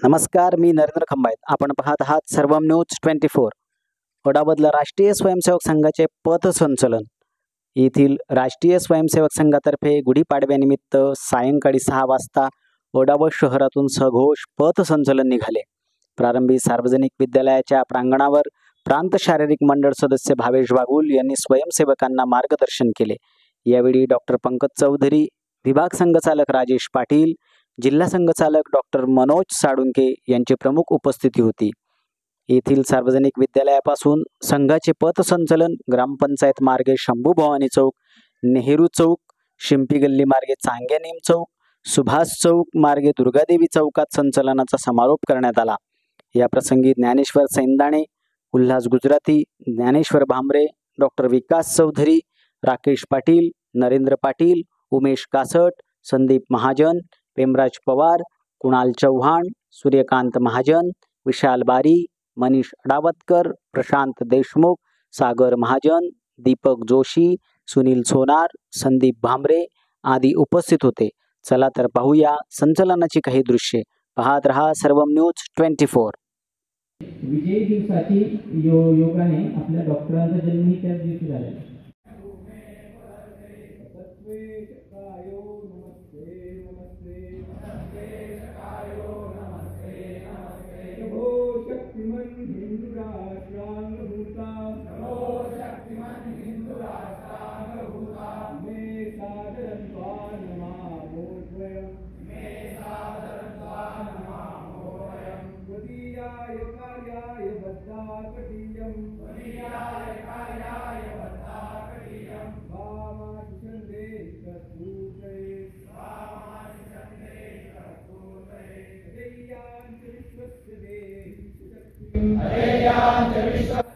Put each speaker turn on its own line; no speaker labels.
नमस्कार, मी नरेंद्र खंबायत. आपण पाहत आहात सर्वम न्यूज 24. ओढाबदला राष्ट्रीय स्वयंसेवक संघाचे पथसंचलन. येथील राष्ट्रीय स्वयंसेवक संघातर्फे गुढीपाडव्यानिमित्त सायंकाळी 6 वाजता ओढाबद शहरातून सघोष पथसंचलन निघाले. प्रारंभी सार्वजनिक विद्यालयाच्या प्रांगणावर प्रांत शारीरिक मंडळ सदस्य भावेश बागुल यांनी स्वयंसेवकांना मार्गदर्शन केले. यावेळी डॉक्टर पंकज चौधरी, विभाग संघचालक राजेश पाटील, जिल्हा संघचालक डॉक्टर मनोज साळुंके यांची प्रमुख उपस्थिती होती. येथील सार्वजनिक विद्यालयापासून संघाचे पथसंचलन ग्रामपंचायत मार्गे शंभू भवानी चौक, नेहरू चौक, शिंपी गल्ली मार्गे चांग्यानीम चौक, सुभाष चौक मार्गे दुर्गादेवी चौकात संचलनाचा समारोप करण्यात आला. या प्रसंगी ज्ञानेश्वर सैंदाणे, उल्हास गुजराती, ज्ञानेश्वर भांबरे, डॉक्टर विकास चौधरी, राकेश पाटील, नरेंद्र पाटील, उमेश कासट, संदीप महाजन, पेमराज पवार, कुणाल चौहान, सूर्यकांत महाजन, विशाल बारी, मनीष अडावतकर, प्रशांत देशमुख, सागर महाजन, दीपक जोशी, सुनील सोनार, संदीप भांबरे आदी उपस्थित होते. चला तर पाहूया संचलनाची काही दृश्ये. पाहत रहा सर्वम न्यूज 24.
विजयी दिवसाची योगाने आपल्या डॉक्टरांचा जन्मही त्याच दिवशी झालेला.
अरे